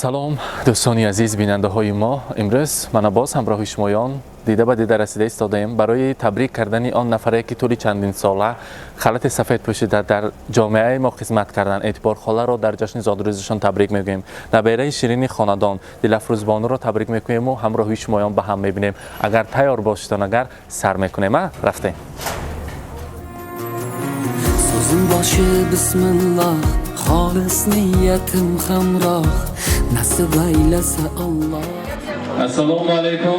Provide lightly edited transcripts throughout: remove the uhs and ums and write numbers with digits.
سلام دوستانی عزیز بیننده های ما. امروز من باز همراه شمایان دیده به دیده رسیده ایستادیم برای تبریک کردن آن نفره که طول چندین ساله خلط سفید پوشیده در جامعه ما خدمت کردن. اعتبار خاله را در جشن زادروزشان تبریک میگوییم. نبیره شیرین خاندان دلفروز بانو را تبریک میگوییم و همراه شمایان به هم میبینیم. اگر تیار باشید اگر سر میکنیم رفتیم. سوزن باشه بسم الله خالص نیتم خمراه نصب ایلس الله. السلام علیکم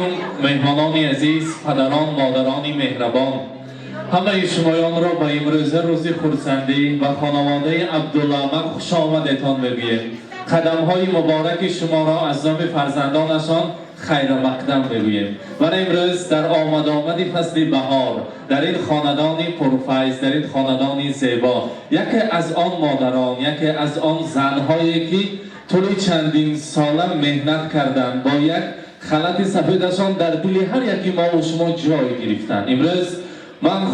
مهمانان عزیز، پدران، مادران مهربان، همه شمایان را به امروز روز خرسندی و خانواده عبدالله خوش آمدتان میگویم. قدم های مبارک شما را از نام فرزندانشان خیر مقدم میگوییم. و امروز در آمد فصل بهار در این خاندان پرفیض، در این خاندان زیبا، یکی از آن مادران، یکی از آن زنهایی که طول چندین ساله مهنت کردند با یک خلط سفیدشان در دل هر یکی ما و شما جای گرفتند. امروز من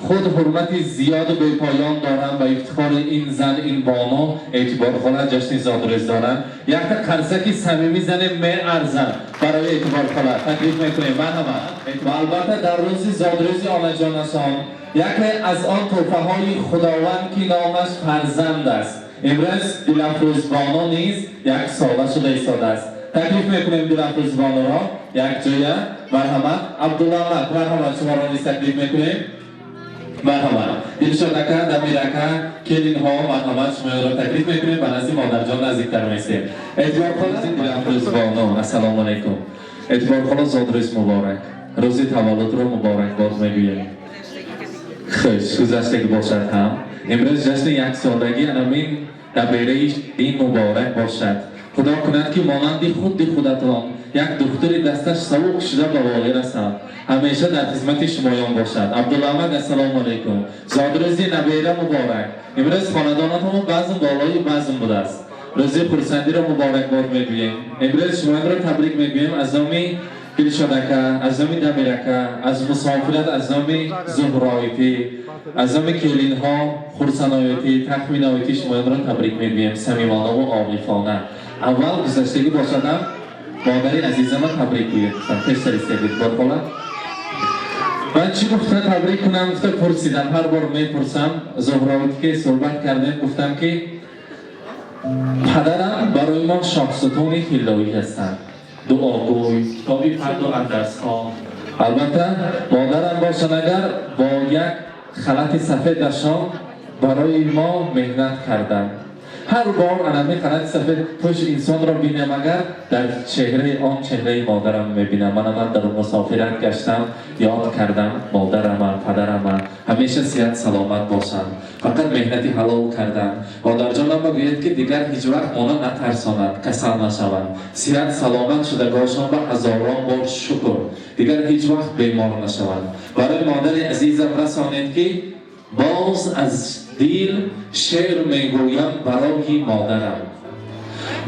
خود حرمت زیاد و به پایان دارم به افتخار این زن، این بانو اعتبار خاله جشن زادروز دارن. یک تا قرصکی صمیمی زنه می ارزم برای اعتبار خاله تکلیف میکنیم. مرحبا. و البته در روز زادروز آنها جانشان یکی از آن تحفه های خداوند که نامش فرزند است. امروز دلفروز بانو نیز یک ساله شده ایستاده است. تکلیف میکنیم دلفروز بانو را یک جای. مرحمت عبدالله مرحمت شما را نیز تکلیف میکنیم. مرحمت دلشادکه دمیرکه کلین ها مرحمت شما را تکلیف میکنیم. به نزد مادر جان نزدیکتر میستیم. اعتبار خاله دلفروز بانو السلام علیکم. اعتبار خاله زادروز مبارک، روز تولد را مبارک باد میگوییم. خوش گذشته که باشد هم امروز جشن یک سالگی امین دبیره این مبارک باشد. خدا کند که مانند خودتان یک دختر دستش سبک شده به واقع رسد. همیشه در خدمت شمایان باشد. عبدالله السلام علیکم. زادروز نبیره مبارک. امروز خاندانتان بعضم بالای بعضم بوده است. روز خرسندی را مبارک باد میگوییم. امروز شمایان را تبریک میگوییم از نام دلشادکه، از نام دمیرکه، از مسافرت، از نام زهرایتی، از نام کلین ها خرسنایتی، تخمینایتی شمایان را تبریک میگوییم صمیمانه و عاطفانه. اول گذشتگی باشدم مادر عزیزم را تبریک بگویم. پیشتر استگید باد خاله. من چی گفتم تبریک کنم؟ گفتم پرسیدم، هر بار میپرسم. زهرایتی که صحبت کردیم گفتم که پدرم برای ما شاهستان هیلایی هستند، دعاگوی، کتابی فرد و اندرس ها. البته مادرم باشن اگر با یک خلط سفیدشان برای ما مهنت کردن. هر بار انمی خلط سفید پشت انسان را بینم اگر در چهره آن چهره مادرم میبینم. من در مسافرت گشتم یاد کردم مادرم، پدرم همیشه صحت سلامت باشند، فقط مهنتی حلال کردن. مادر جانم بگوید که دیگر هیچ وقت ما نترساند، کسل نشوند، صحت سلامت شدگانشان به هزاران بار شکر، دیگر هیچ وقت بیمار نشوند. برای مادر عزیزم رسانید که باز از دل شعر میگویم برای مادرم.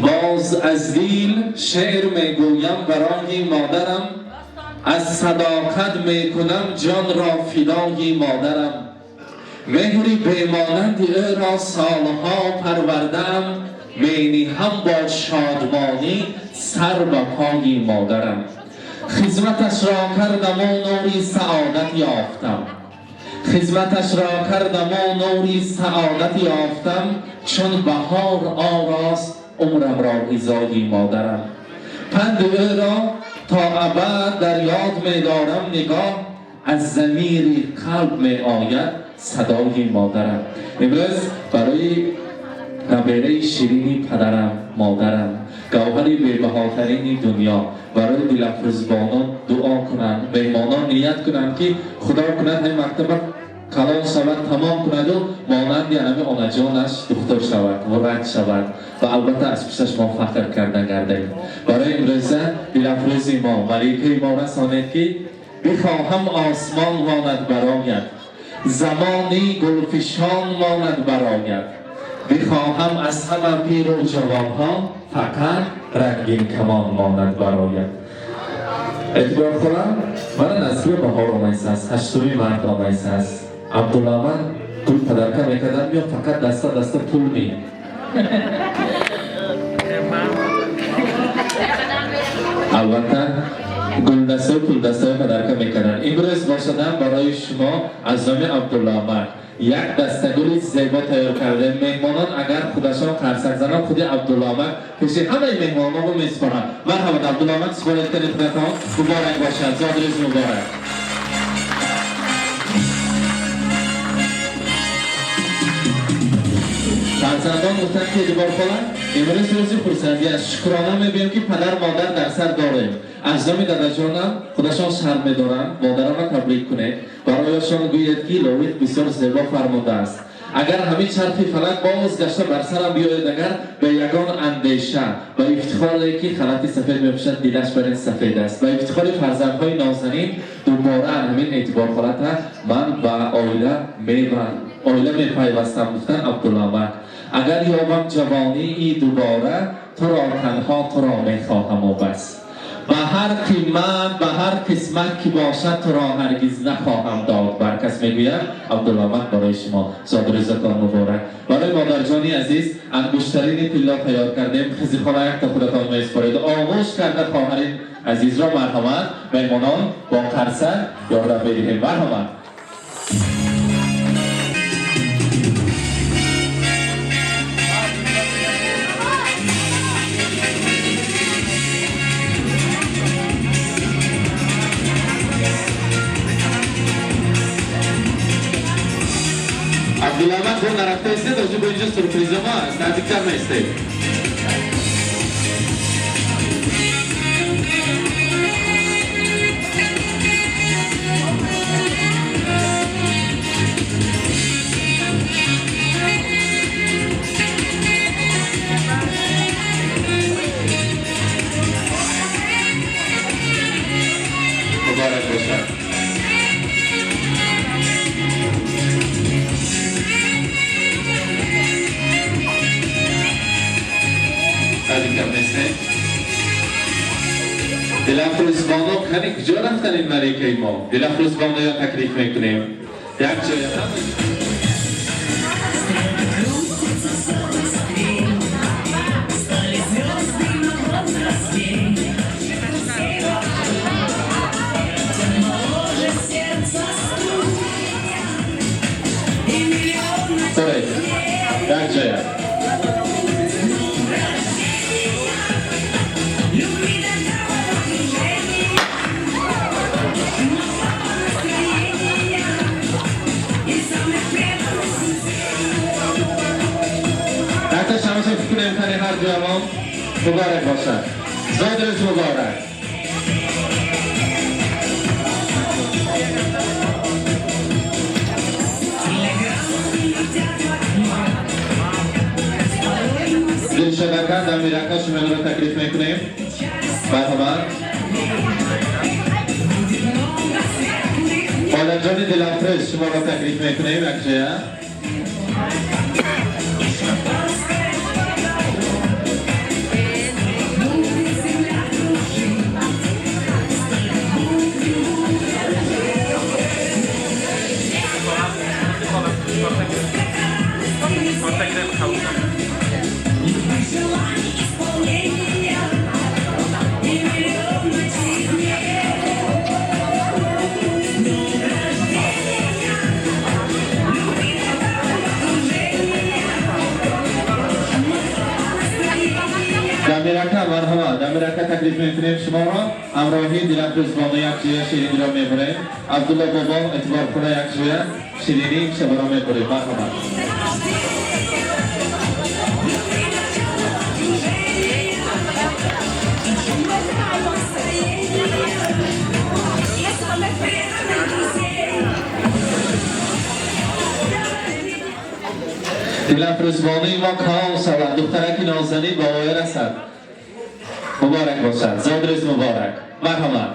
باز از دل شعر میگویم برای مادرم، از صداقت میکنم جان را فدای مادرم. مهری بیمانند او را سالها پروردم، مینی هم با شادمانی سر به پای مادرم. خدمتش را کردم و نوری سعادت یافتم، خدمتش را کردم و نوری سعادت یافتم، چون بهار آراست عمرم را ایزای مادرم. پند او را تا ابد در یاد می دارم نگاه، از ضمیر قلب می آید صدای مادرم. امروز برای نبیره شیرین پدرم، مادرم، گوهری بی‌بهاترین دنیا، برای دلفروز بانو دعا کنند، میمانان نیت کنند که خدا کند این مرتبه کلان شود، تمام کند و مانند یعنی آنها جانش دختر شود و رد شود و البته از پیشش ما فخر کردن گردیم. برای امروز دلفروز ما ملیکه ما رسانید که بخواهم آسمان ماند برآید، زمانی گلفشان ماند برآید، بخواهم از همه پیر و جوانها فقط رنگین کمان ماند برآید. اعتبار خورم من نصیب بهار آمیسته است، هشتمی مرد آمیسته است. عبدالله من پول پدرکه میکردم یا فقط دسته پول می البته گلدسته و پولدسته پدرکه میکنن. امروز باشدم برای شما از نام عبدالله یک دسته گل زیبا تیار کرده. مهمانان اگر خودشان قرصک زنن خود عبدالله پیش همه مهمانان رو میسپارن. مرحبا عبدالله سپارید کنید خودتان. مبارک باشد، زاد روز مبارک. فرزندان محترم که بار کنن امروز روزی خورسندی است. شکرانه میبینیم که پدر مادر در سر داریم. از نام داداشانم خودشان شرم میدارن. مادران را تبریک کنید. برایشان گوید که لوحیت بسیار زیبا فرموده است. اگر همین چرخی فلک باز گشته بر سرم بیاید، اگر به یگان اندیشه به افتخاری که خلط سفید میباشد دیدش بر این سفید است. به افتخار فرزندهای نازنین دوباره همین اعتبار خلط من به آیله میپیوستم. گفتن عبدالله اگر یابم جوانی ای دوباره تو را تنها تو را میخواهم و بس. به هر قیمت به هر قسمت که باشد تو را هرگز نخواهم داد. بر کس میگوید عبدالله برای شما زاد روزتان مبارک. برای مادرجانی عزیز انگشترین طلا تیار کردیم. خیزی خانه یک تا خودتان میسپارید. آغوش کرده خواهرین عزیز را مرحمت. مهمانان با قرصک یاد را بدهیم. مرحمت. عبدالله خود نرفته استید از با اینجا سورپریز ما است. نزدیکتر میستید. مبارک باشد. دلافروز بانو کنی کجا رفتن این ملیکه ما؟ دلافروز بانو یا تکلیف میکنیم یک جای یک جای هر جوان مبارک باشد. زاد روز مبارک. دل شدکن در میرکا شما رو تکلیف میکنیم. مرحبا. مادرجان دلافروز شما رو تکلیف میکنیم. یک جایه مرحبا. در میرکه تکلیف میکنیم شما را. همراهی دلافروز بانو یک جویه شیرینی را میبریم. عبدالله بابا اعتبار خونه یک جویه شیرینی شما را میبریم. مرحبا. دلافروز بانوی ما کام شود. دخترک نازنین با آیه رسد. مبارک باشد. زاد روز مبارک. مرحمت.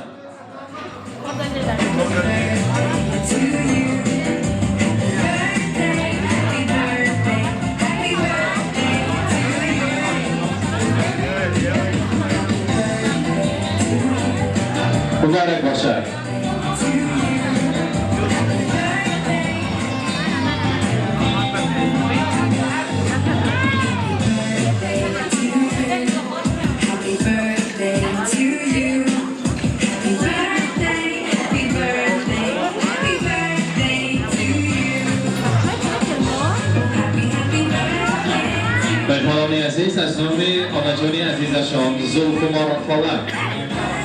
مبارک باشد. To you. جانی عزیزشان زلفمار خاله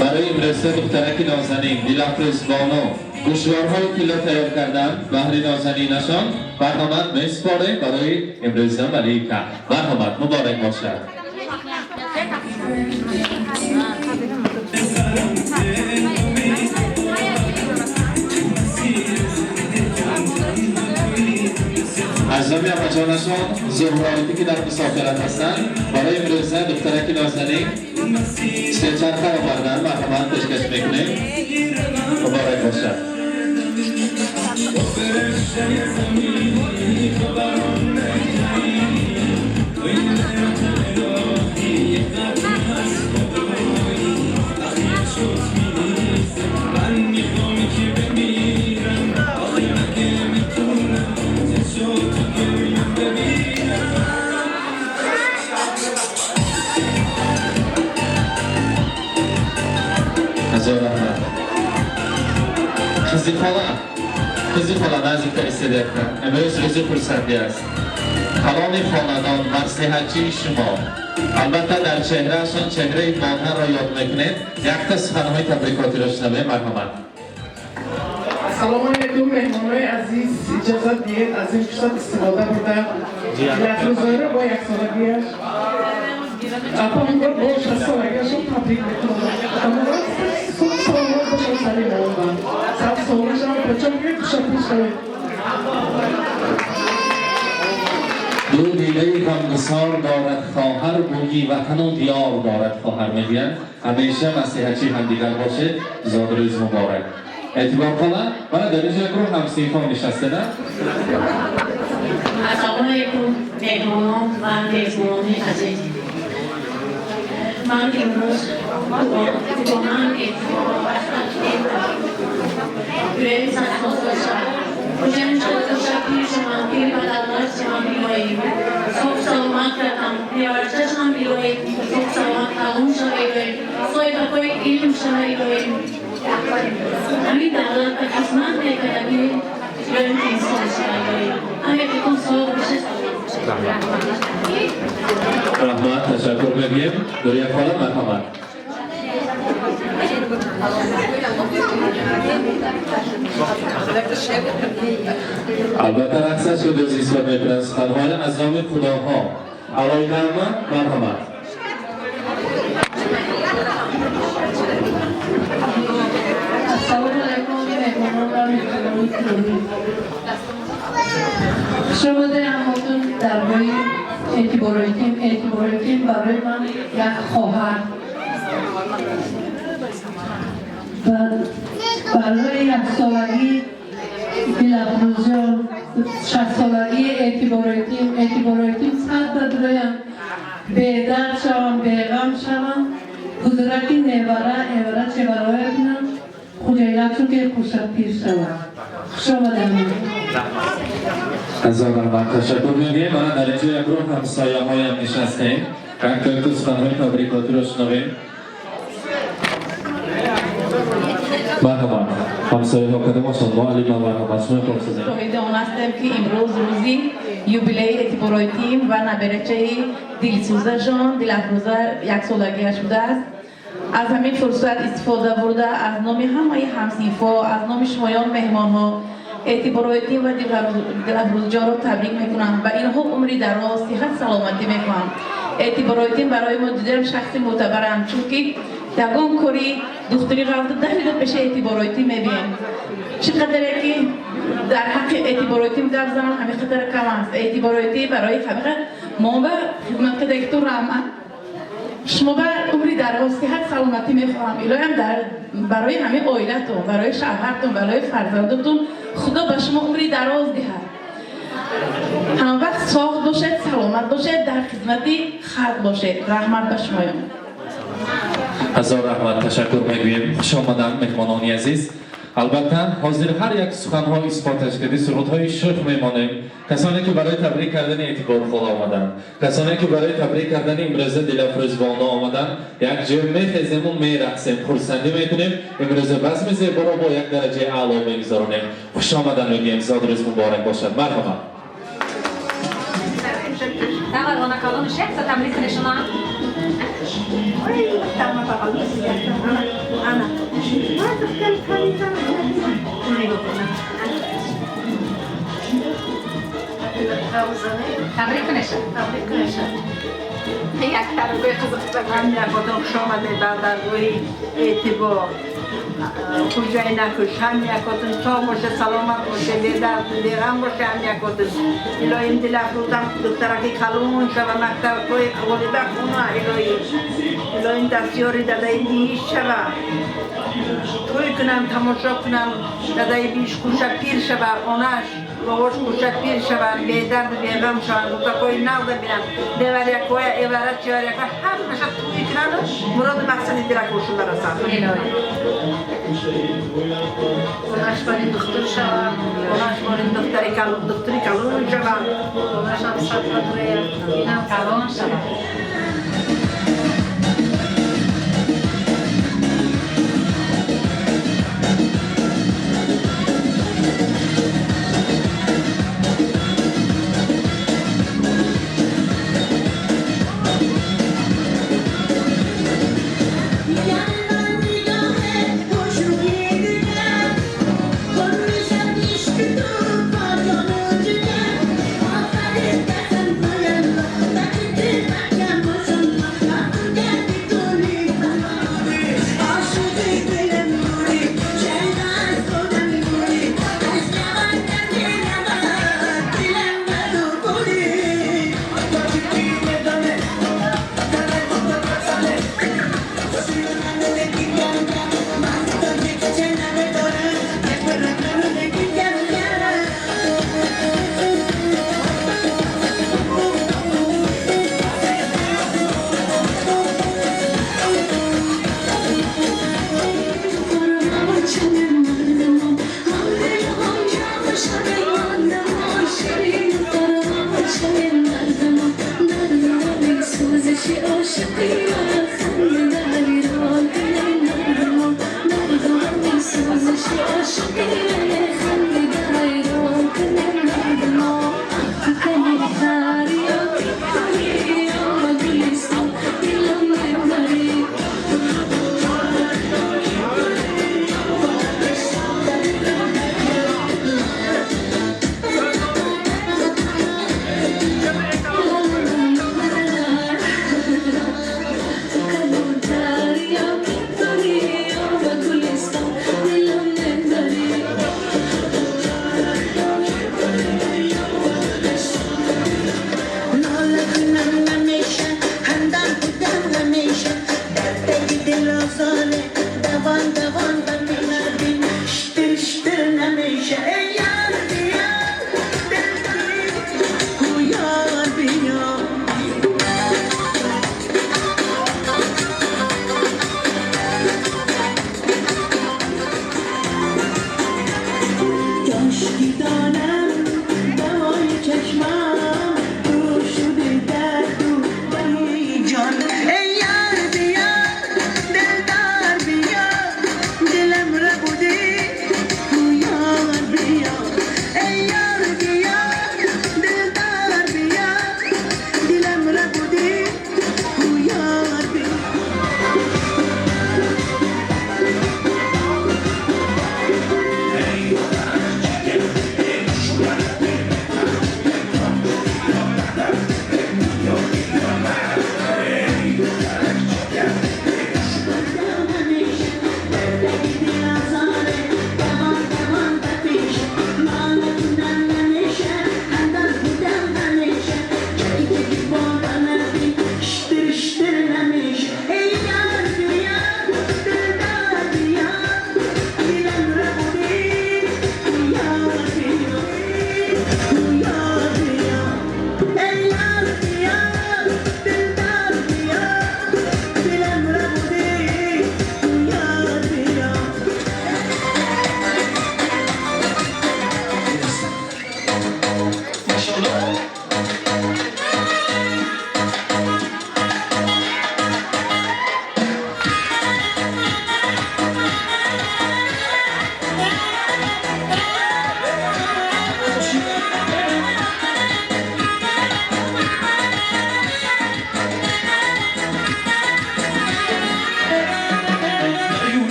برای امروز دخترک نازنین دیلافروز بانو گوشوارهای طلا تیار کردن بهر نازنینشان مرحمت میسپاره برای امروز ملیکه. مرحمت مبارک باشد. اجنبی امجانشان زهرایتی که در مسافرت هستند برای امروز دخترک نازنین سه چرخه آوردن مرحمت پیشکش میکنیم. مبارک باشد. Kızı falan nazikte istedikten, emreyiz rızı fırsatı است. کلام خاندان مصلحتچی شما البته در چهرهشان چهره مادر را یاد میکنید. یک تا سخنهای تبریکاتی را شنویم. مرحمت. سلام علیکم مهمانای عزیز، اجازه دهید از این فرصت استفاده بردم لفظ‌ها با یک سالگیش امیدوار با 60 سالگیش رو تبریک میکنم. امیدوار خوب سلامت باشد سری موندن صد سالش هم بچم بیاید تشکر کنید. دو دیده غمگسار دارد خواهر بویی وطن و دیار دارد خواهر میگویند. همیشه مصلحتچی همدیگر باشه. زاد روز مبارک. اعتبار کنم من در اینجا گروه همسیفان نشسته نه؟ السلام علیکم مهمانان و میزبانان عزیز. من امروز با من اعتبار برای سرخواست باشم. خوشم شد شکلی شما پیر و دلماز شما بیایی صبح سلامت کردم پیارچه شما بیایی صبح سلامت تعلیم شما بیایی صاحب کوی علم شما بیایی همین دولت به قسمت میکردی برای انسان شما بیایی همین بکن صبح بشه رحمت تشکر میگیم. دوری اقبال مرحمت. البته رقصش رو دوزیست و میکنن سخنهای از نام خداها علای نرمه. مرحمت. السلام علیکم مهمانان و مهمانان گرامی. شما در همتون درباره اعتباراتیم برای من یک خواهر و برای یک سالگی دلافروز جان 60 سالگی اعتباراتیم صد بدرایم به درد شوم به غم شوم حضورتی نیوره چهورهای بینم خجالتشون که خوشت پیر شوم. خوش آمدم. از رحمت تشکر میگیم. من در اینجا یک گروه همسایه هایم نشستیم. یک تو سخنهای تبریکاتی رو شنویم. مرحبا همسایه ها کدام باشند؟ ما علی مرحبا شما پرسیدیم. امیدوارم هستم که امروز روزی یوبیلی اعتباراتیم و نبرچه دلسوزه جان دلافروزه یک سالگیش بوده است. از همین فرصت استفاده برده از نام همه همسیفا از نام شمایان مهمان ها اعتباراتیم و دلافروز جان را تبریک میکنم و اینها عمری دراز صحت سلامتی میکنم. اعتباراتیم برای ما دیدم شخص معتبرند چون که یگان کاری دختری غلط دهید پیش اعتباراتی میبینیم. چقدر که در حق اعتباراتی در زمان همین خطر کم است. اعتباراتی برای خبر ما به خدمت دکتر رحمت شما به عمری دراز صحت سلامتی میخواهم. الهی در برای همه عائلتون برای شوهرتون برای فرزندتون خدا به شما عمری دراز دهد. همه وقت ساخت باشد سلامت باشد در خدمتی خلق باشد. رحمت به شما. هزار رحمت تشکر میگویم. خوش آمدن مهمانان عزیز. البته حاضر هر یک سخنهای اثباتش کردی سرودهای شوخ میمانیم. کسانی که برای تبریک کردن اعتبار خود آمدن، کسانی که برای تبریک کردن امروز دلافروز بانو آمدن، یک جای میخیزیم و میرقصیم خرسندی میکنیم. امروز بزم زیبا را با یک درجه اعلی میگذارونیم. خوش آمدن میگیم. زاد روز مبارک باشد. مرحبا. Давай, Лана Колонна, шеф, за таблицей решена. تبریک کنشه یک تبریک قزاقستان هم یکاتون خوش آمده در روی اعتبار کجای نکش هم یکاتون تا باشه سلامت باشه بیدرد بیغم باشه هم یکاتون الهیم دل افروزم دخترکی کلون شد و مکتب توی اولی بخونه الهیم دستیاری دادای دیش شد توی کنم تماشا کنم دادای بیش کوشه پیر شد آنش باوش کوشه پیر شد بیدرد بیغم شد دوتا کوی نو ده بینم دیور یکوی ایورت چیور یکوی هر نشد توی کنم مراد مقصدی دیرک روشون برسد اونش باید دختر شوم اونش باید دختری کلون شوم اونش هم صد خطره اینم کلان شوم عاشقی آخر نگاری را دلم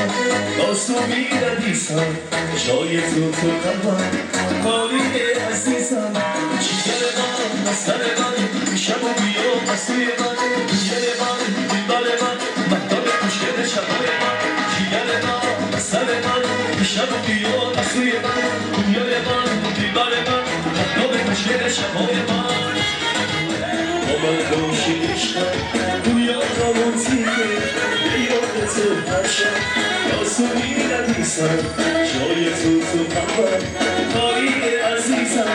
باشم آسومی ردیسم جای تو قلبم کاری عزیزم جیگر من نستر من شب و بیا مسوی من جیگر من دیبر من مهتاب خوشگل شبای من جیگر من نستر من شب و بیا مسوی من دنیای من دیبر من مهتاب خوشگل شبای من با من روشی عشقم دنیا روانتیه بیاد تو هرشم آسونی ندیسم جای تو قلبم کاری عزیزم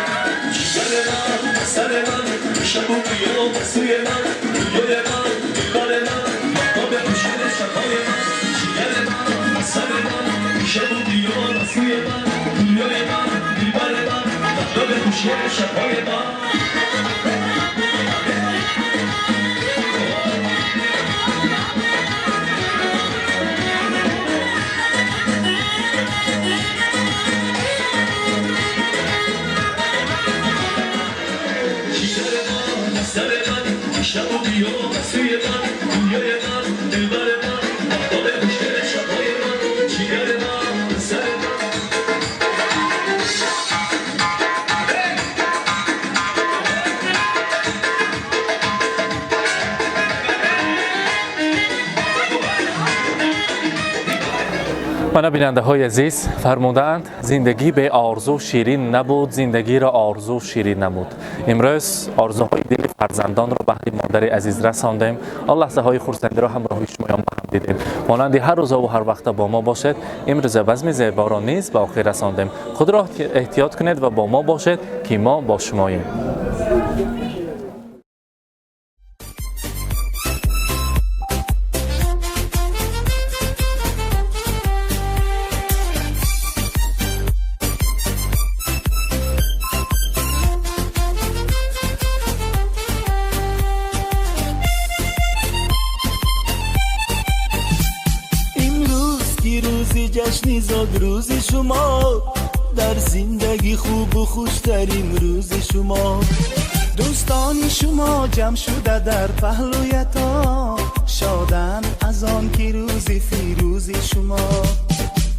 جیگر من سر من شب و بیا مسوی من دنیای من دیبر من مهتاب خوشگل شبای من جیگر من سر من شب و بیا مسوی من دنیای من دیبر من مهتاب خوشگل شبای من شب و بیا مسوی من دنیای من دلبر من مهتاب خوشگل شبای من جیگر من سر من من بیننده های عزیز فرمودند زندگی به آرزو شیرین نبود زندگی را آرزو شیرین نمود. امروز آرزوهای دل فرزندان را به مادر عزیز رساندیم. لحظه های خرسندی را همراه شما هم دیدیم. مانند هر روز و هر وقت با ما باشد. امروز بزم زیبا را نیز به آخر رساندیم. خود را احتیاط کنید و با ما باشد که ما با شماییم. جشنی زاد روز شما در زندگی خوب و خوشترین روز شما دوستان شما جمع شده در پهلویتان شادن از آن که روز فیروز شما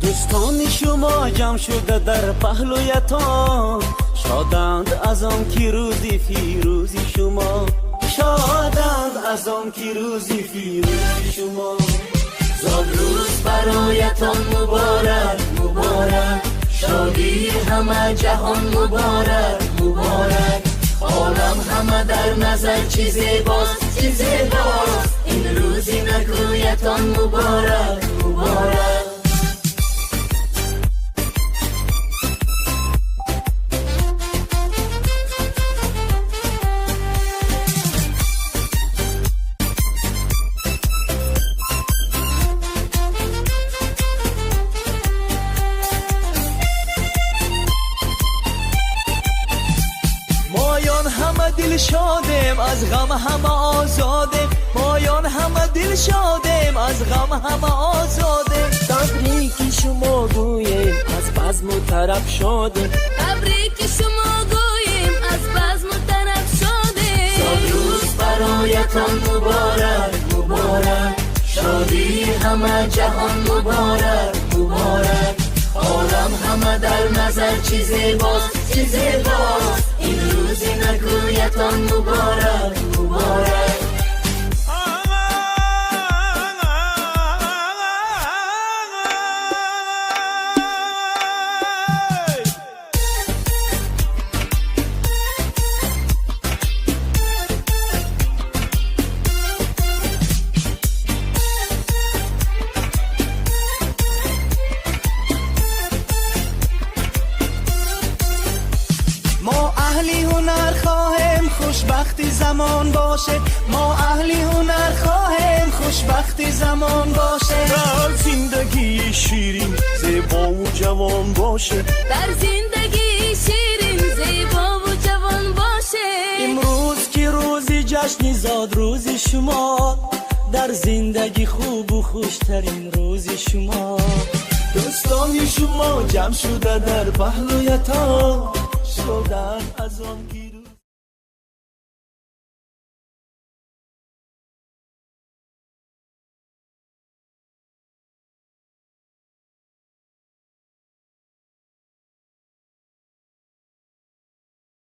دوستان شما جمع شده در پهلویتان شادند از آن که روز فیروز شما شادند از آن که روز فیروز شما زاد روز برایتان مبارک مبارک شادی همه جهان مبارک مبارک عالم همه در نظر چی زیباست چی زیباست این روزی نگویتان مبارک مبارک دل شادیم از غم همه آزادیم مایان همه دل شادیم از غم همه آزادیم تبریک شما گوییم از بزم و طرب شادیم تبریک شما گوییم از بزم و طرب شادیم زاد روز برایتان مبارک مبارک شادی همه جهان مبارک مبارک عالم همه در نظر چی زیباست چی زیباست این روزی نگویتان مبارک مبارک خوشبختی زمان باشه ما اهلی هنر خواهیم خوشبختی زمان باشه در زندگی شیرین زیبا و جوان باشه در زندگی شیرین زیبا و جوان باشه امروز که روزی جشنی زاد روز شما در زندگی خوب و خوشترین روز شما دوستان شما جمع شده در پهلویتان شدن از آن